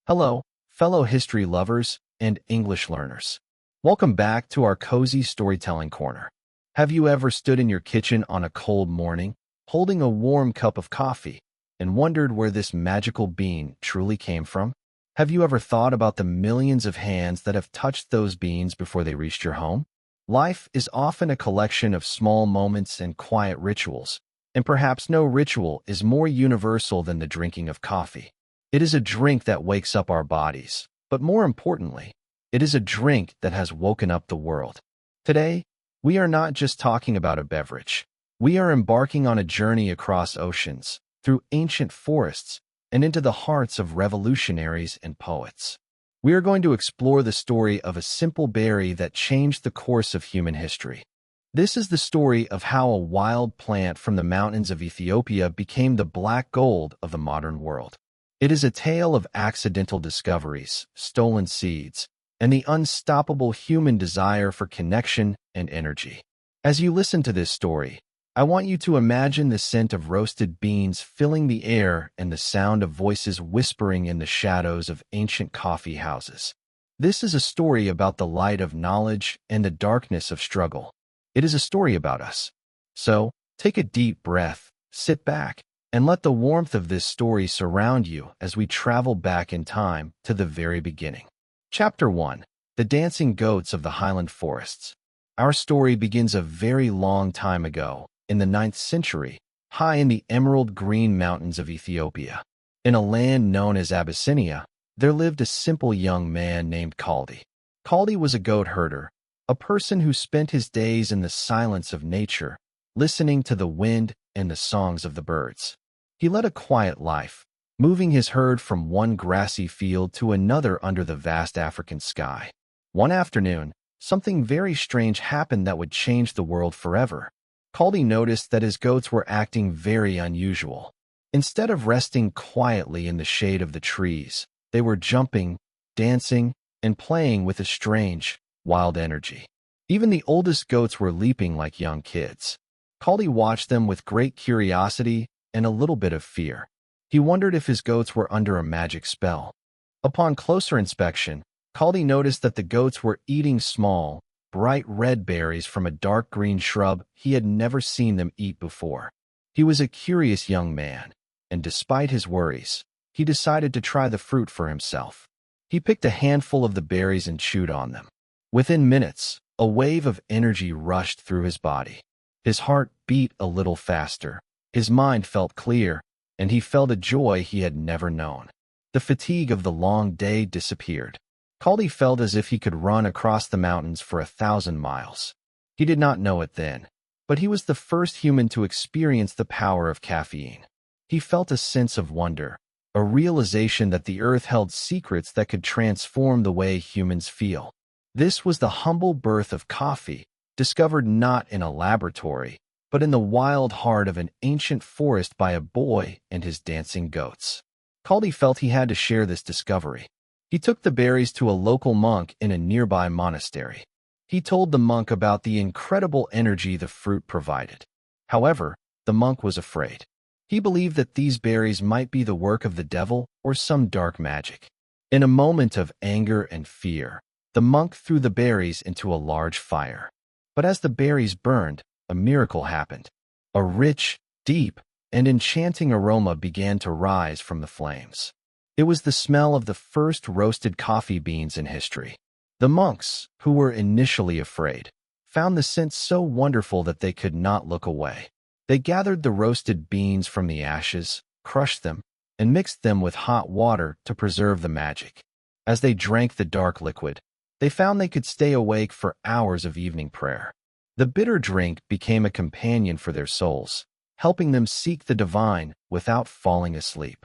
Hello, fellow history lovers and English learners. Welcome back to our cozy storytelling corner. Have you ever stood in your kitchen on a cold morning, holding a warm cup of coffee, and wondered where this magical bean truly came from? Have you ever thought about the millions of hands that have touched those beans before they reached your home? Life is often a collection of small moments and quiet rituals, and perhaps no ritual is more universal than the drinking of coffee. It is a drink that wakes up our bodies, but more importantly, it is a drink that has woken up the world. Today, we are not just talking about a beverage. We are embarking on a journey across oceans, through ancient forests, and into the hearts of revolutionaries and poets. We are going to explore the story of a simple berry that changed the course of human history. This is the story of how a wild plant from the mountains of Ethiopia became the black gold of the modern world. It is a tale of accidental discoveries, stolen seeds, and the unstoppable human desire for connection and energy. As you listen to this story, I want you to imagine the scent of roasted beans filling the air and the sound of voices whispering in the shadows of ancient coffee houses. This is a story about the light of knowledge and the darkness of struggle. It is a story about us. So, take a deep breath, sit back, and let the warmth of this story surround you as we travel back in time to the very beginning. Chapter 1. The Dancing Goats of the Highland Forests. Our story begins a very long time ago, in the 9th century, high in the emerald green mountains of Ethiopia. In a land known as Abyssinia, there lived a simple young man named Kaldi. Kaldi was a goat herder, a person who spent his days in the silence of nature, listening to the wind and the songs of the birds. He led a quiet life, moving his herd from one grassy field to another under the vast African sky. One afternoon, something very strange happened that would change the world forever. Kaldi noticed that his goats were acting very unusual. Instead of resting quietly in the shade of the trees, they were jumping, dancing, and playing with a strange, wild energy. Even the oldest goats were leaping like young kids. Kaldi watched them with great curiosity and a little bit of fear. He wondered if his goats were under a magic spell. Upon closer inspection, Kaldi noticed that the goats were eating small, bright red berries from a dark green shrub he had never seen them eat before. He was a curious young man, and despite his worries, he decided to try the fruit for himself. He picked a handful of the berries and chewed on them. Within minutes, a wave of energy rushed through his body. His heart beat a little faster. His mind felt clear, and he felt a joy he had never known. The fatigue of the long day disappeared. Kaldi felt as if he could run across the mountains for 1,000 miles. He did not know it then, but he was the first human to experience the power of caffeine. He felt a sense of wonder, a realization that the earth held secrets that could transform the way humans feel. This was the humble birth of coffee, discovered not in a laboratory, but in the wild heart of an ancient forest by a boy and his dancing goats. Kaldi felt he had to share this discovery. He took the berries to a local monk in a nearby monastery. He told the monk about the incredible energy the fruit provided. However, the monk was afraid. He believed that these berries might be the work of the devil or some dark magic. In a moment of anger and fear, the monk threw the berries into a large fire. But as the berries burned, a miracle happened. A rich, deep, and enchanting aroma began to rise from the flames. It was the smell of the first roasted coffee beans in history. The monks, who were initially afraid, found the scent so wonderful that they could not look away. They gathered the roasted beans from the ashes, crushed them, and mixed them with hot water to preserve the magic. As they drank the dark liquid, they found they could stay awake for hours of evening prayer. The bitter drink became a companion for their souls, helping them seek the divine without falling asleep.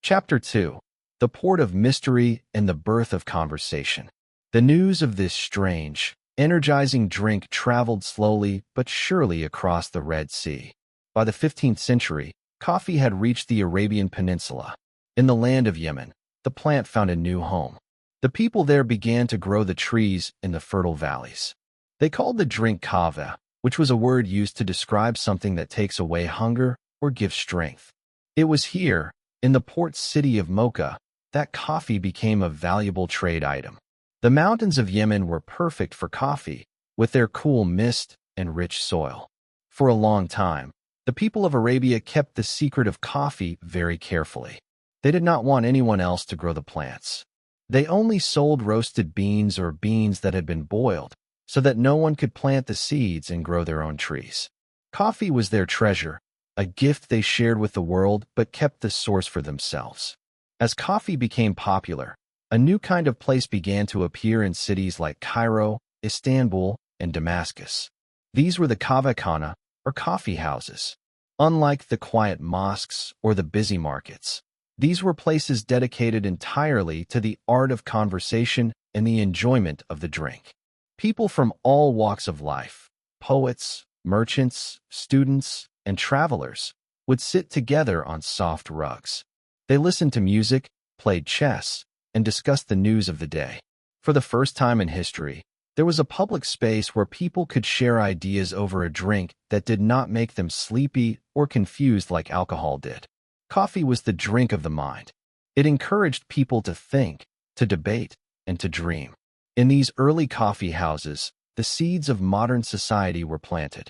Chapter 2. The Port of Mystery and the Birth of Conversation. The news of this strange, energizing drink traveled slowly but surely across the Red Sea. By the 15th century, coffee had reached the Arabian Peninsula. In the land of Yemen, the plant found a new home. The people there began to grow the trees in the fertile valleys. They called the drink kava, which was a word used to describe something that takes away hunger or gives strength. It was here, in the port city of Mocha, that coffee became a valuable trade item. The mountains of Yemen were perfect for coffee, with their cool mist and rich soil. For a long time, the people of Arabia kept the secret of coffee very carefully. They did not want anyone else to grow the plants. They only sold roasted beans or beans that had been boiled, so that no one could plant the seeds and grow their own trees. Coffee was their treasure, a gift they shared with the world but kept the source for themselves. As coffee became popular, a new kind of place began to appear in cities like Cairo, Istanbul, and Damascus. These were the kahvekhana, or coffee houses. Unlike the quiet mosques or the busy markets, these were places dedicated entirely to the art of conversation and the enjoyment of the drink. People from all walks of life, poets, merchants, students, and travelers, would sit together on soft rugs. They listened to music, played chess, and discussed the news of the day. For the first time in history, there was a public space where people could share ideas over a drink that did not make them sleepy or confused like alcohol did. Coffee was the drink of the mind. It encouraged people to think, to debate, and to dream. In these early coffee houses, the seeds of modern society were planted.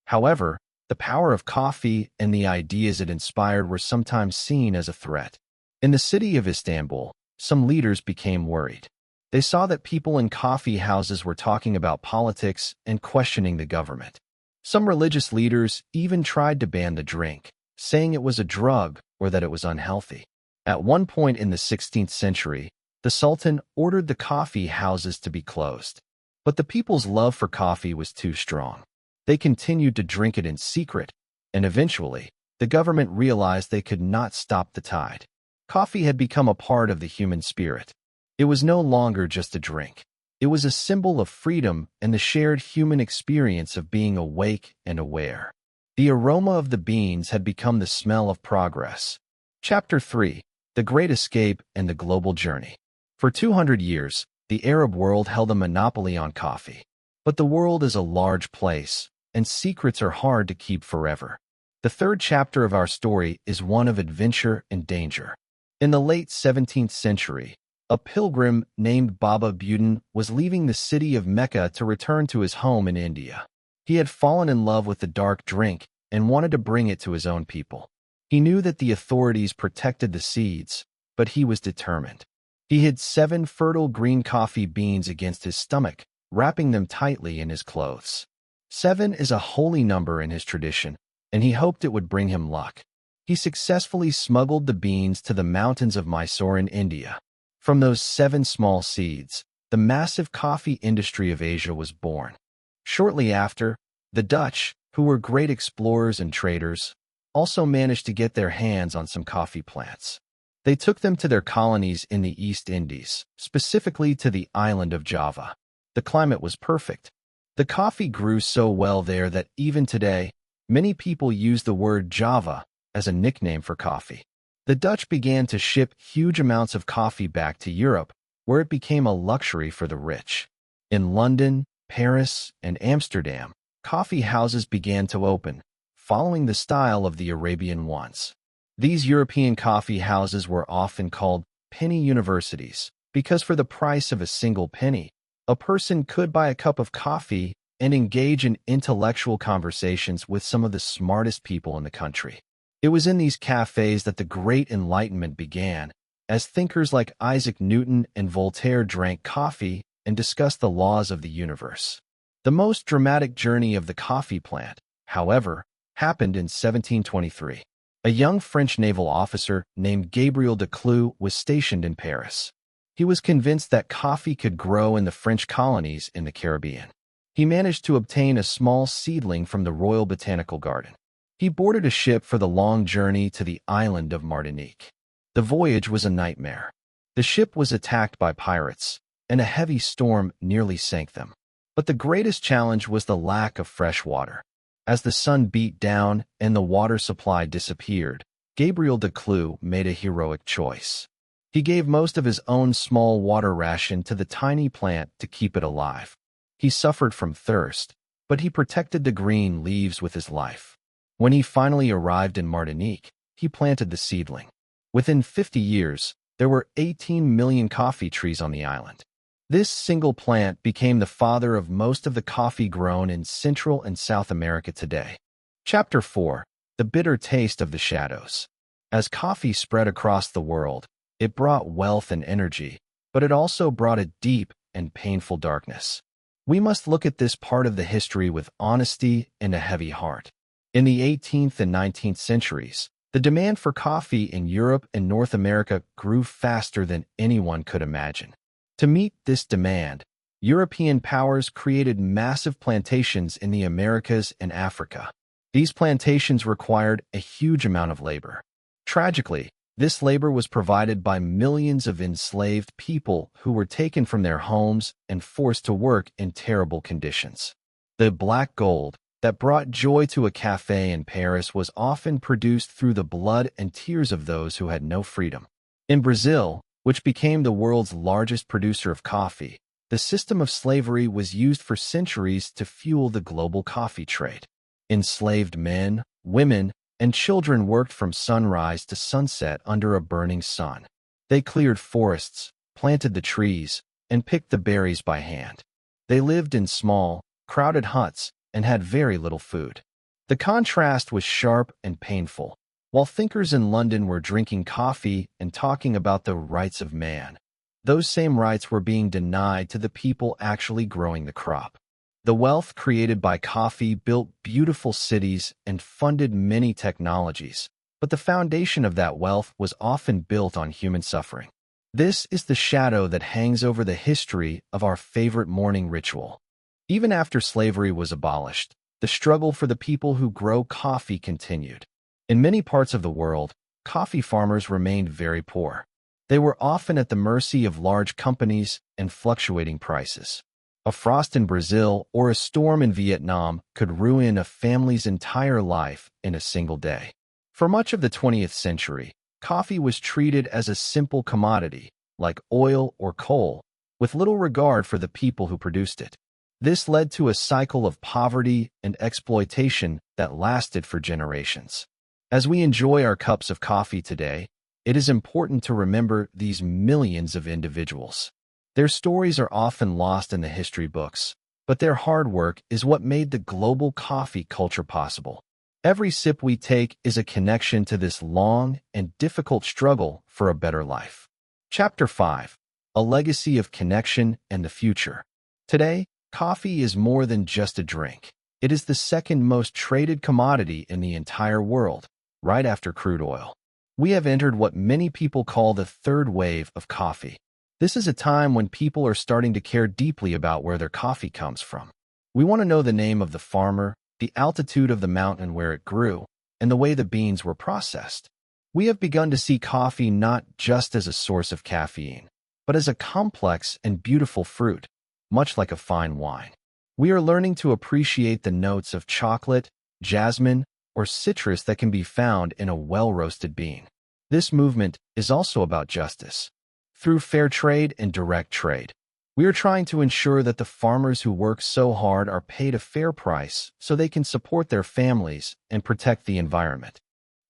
However, the power of coffee and the ideas it inspired were sometimes seen as a threat. In the city of Istanbul, some leaders became worried. They saw that people in coffee houses were talking about politics and questioning the government. Some religious leaders even tried to ban the drink, saying it was a drug or that it was unhealthy. At one point in the 16th century, the Sultan ordered the coffee houses to be closed. But the people's love for coffee was too strong. They continued to drink it in secret, and eventually, the government realized they could not stop the tide. Coffee had become a part of the human spirit. It was no longer just a drink. It was a symbol of freedom and the shared human experience of being awake and aware. The aroma of the beans had become the smell of progress. Chapter 3: The Great Escape and the Global Journey. For 200 years, the Arab world held a monopoly on coffee. But the world is a large place, and secrets are hard to keep forever. The third chapter of our story is one of adventure and danger. In the late 17th century, a pilgrim named Baba Budin was leaving the city of Mecca to return to his home in India. He had fallen in love with the dark drink and wanted to bring it to his own people. He knew that the authorities protected the seeds, but he was determined. He hid 7 fertile green coffee beans against his stomach, wrapping them tightly in his clothes. 7 is a holy number in his tradition, and he hoped it would bring him luck. He successfully smuggled the beans to the mountains of Mysore in India. From those 7 small seeds, the massive coffee industry of Asia was born. Shortly after, the Dutch, who were great explorers and traders, also managed to get their hands on some coffee plants. They took them to their colonies in the East Indies, specifically to the island of Java. The climate was perfect. The coffee grew so well there that even today, many people use the word Java as a nickname for coffee. The Dutch began to ship huge amounts of coffee back to Europe, where it became a luxury for the rich. In London, Paris, and Amsterdam, coffee houses began to open, following the style of the Arabian ones. These European coffee houses were often called penny universities, because for the price of a single penny, a person could buy a cup of coffee and engage in intellectual conversations with some of the smartest people in the country. It was in these cafes that the Great Enlightenment began, as thinkers like Isaac Newton and Voltaire drank coffee and discussed the laws of the universe. The most dramatic journey of the coffee plant, however, happened in 1723. A young French naval officer named Gabriel de Clou was stationed in Paris. He was convinced that coffee could grow in the French colonies in the Caribbean. He managed to obtain a small seedling from the Royal Botanical Garden. He boarded a ship for the long journey to the island of Martinique. The voyage was a nightmare. The ship was attacked by pirates, and a heavy storm nearly sank them. But the greatest challenge was the lack of fresh water. As the sun beat down and the water supply disappeared, Gabriel de Clou made a heroic choice. He gave most of his own small water ration to the tiny plant to keep it alive. He suffered from thirst, but he protected the green leaves with his life. When he finally arrived in Martinique, he planted the seedling. Within 50 years, there were 18 million coffee trees on the island. This single plant became the father of most of the coffee grown in Central and South America today. Chapter 4. The Bitter Taste of the Shadows. As coffee spread across the world, it brought wealth and energy, but it also brought a deep and painful darkness. We must look at this part of the history with honesty and a heavy heart. In the 18th and 19th centuries, the demand for coffee in Europe and North America grew faster than anyone could imagine. To meet this demand, European powers created massive plantations in the Americas and Africa. These plantations required a huge amount of labor. Tragically, this labor was provided by millions of enslaved people who were taken from their homes and forced to work in terrible conditions. The black gold that brought joy to a cafe in Paris was often produced through the blood and tears of those who had no freedom. In Brazil, which became the world's largest producer of coffee, the system of slavery was used for centuries to fuel the global coffee trade. Enslaved men, women, and children worked from sunrise to sunset under a burning sun. They cleared forests, planted the trees, and picked the berries by hand. They lived in small, crowded huts and had very little food. The contrast was sharp and painful. While thinkers in London were drinking coffee and talking about the rights of man, those same rights were being denied to the people actually growing the crop. The wealth created by coffee built beautiful cities and funded many technologies, but the foundation of that wealth was often built on human suffering. This is the shadow that hangs over the history of our favorite morning ritual. Even after slavery was abolished, the struggle for the people who grow coffee continued. In many parts of the world, coffee farmers remained very poor. They were often at the mercy of large companies and fluctuating prices. A frost in Brazil or a storm in Vietnam could ruin a family's entire life in a single day. For much of the 20th century, coffee was treated as a simple commodity, like oil or coal, with little regard for the people who produced it. This led to a cycle of poverty and exploitation that lasted for generations. As we enjoy our cups of coffee today, it is important to remember these millions of individuals. Their stories are often lost in the history books, but their hard work is what made the global coffee culture possible. Every sip we take is a connection to this long and difficult struggle for a better life. Chapter 5. A Legacy of Connection and the Future. Today, coffee is more than just a drink. It is the second most traded commodity in the entire world, right after crude oil. We have entered what many people call the third wave of coffee. This is a time when people are starting to care deeply about where their coffee comes from. We want to know the name of the farmer, the altitude of the mountain where it grew, and the way the beans were processed. We have begun to see coffee not just as a source of caffeine, but as a complex and beautiful fruit, much like a fine wine. We are learning to appreciate the notes of chocolate, jasmine, or citrus that can be found in a well-roasted bean. This movement is also about justice. Through fair trade and direct trade, we are trying to ensure that the farmers who work so hard are paid a fair price so they can support their families and protect the environment.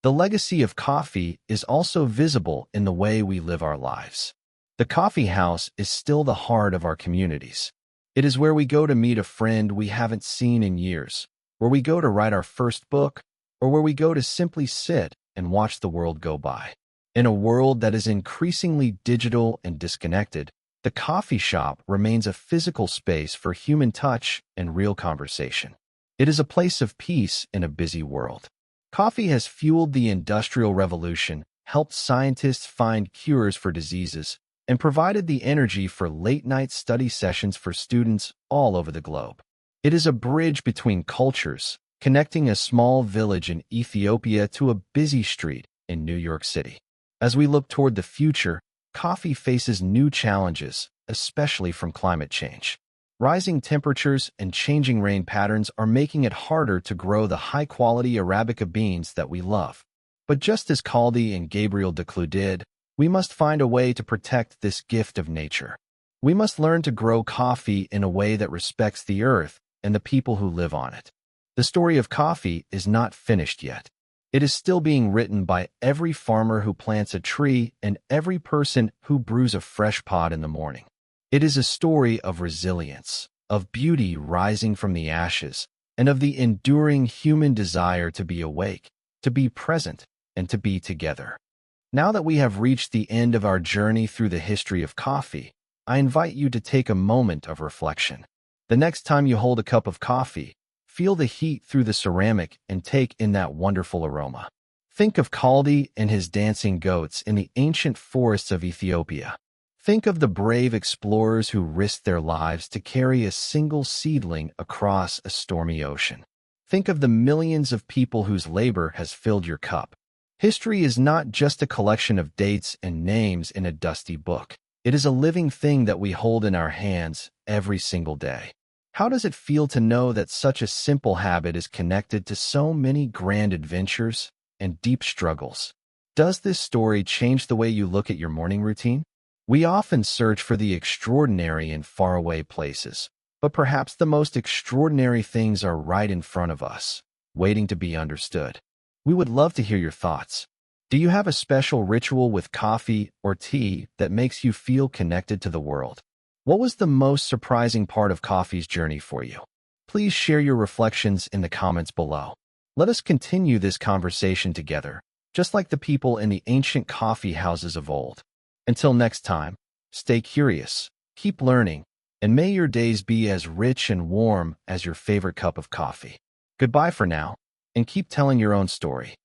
The legacy of coffee is also visible in the way we live our lives. The coffee house is still the heart of our communities. It is where we go to meet a friend we haven't seen in years, where we go to write our first book, or where we go to simply sit and watch the world go by. In a world that is increasingly digital and disconnected, the coffee shop remains a physical space for human touch and real conversation. It is a place of peace in a busy world. Coffee has fueled the Industrial Revolution, helped scientists find cures for diseases, and provided the energy for late-night study sessions for students all over the globe. It is a bridge between cultures, connecting a small village in Ethiopia to a busy street in New York City. As we look toward the future, coffee faces new challenges, especially from climate change. Rising temperatures and changing rain patterns are making it harder to grow the high-quality Arabica beans that we love. But just as Caldi and Gabriel Declue did, we must find a way to protect this gift of nature. We must learn to grow coffee in a way that respects the earth and the people who live on it. The story of coffee is not finished yet. It is still being written by every farmer who plants a tree and every person who brews a fresh pot in the morning. It is a story of resilience, of beauty rising from the ashes, and of the enduring human desire to be awake, to be present, and to be together. Now that we have reached the end of our journey through the history of coffee, I invite you to take a moment of reflection. The next time you hold a cup of coffee, feel the heat through the ceramic and take in that wonderful aroma. Think of Kaldi and his dancing goats in the ancient forests of Ethiopia. Think of the brave explorers who risked their lives to carry a single seedling across a stormy ocean. Think of the millions of people whose labor has filled your cup. History is not just a collection of dates and names in a dusty book. It is a living thing that we hold in our hands every single day. How does it feel to know that such a simple habit is connected to so many grand adventures and deep struggles? Does this story change the way you look at your morning routine? We often search for the extraordinary in faraway places, but perhaps the most extraordinary things are right in front of us, waiting to be understood. We would love to hear your thoughts. Do you have a special ritual with coffee or tea that makes you feel connected to the world? What was the most surprising part of coffee's journey for you? Please share your reflections in the comments below. Let us continue this conversation together, just like the people in the ancient coffee houses of old. Until next time, stay curious, keep learning, and may your days be as rich and warm as your favorite cup of coffee. Goodbye for now, and keep telling your own story.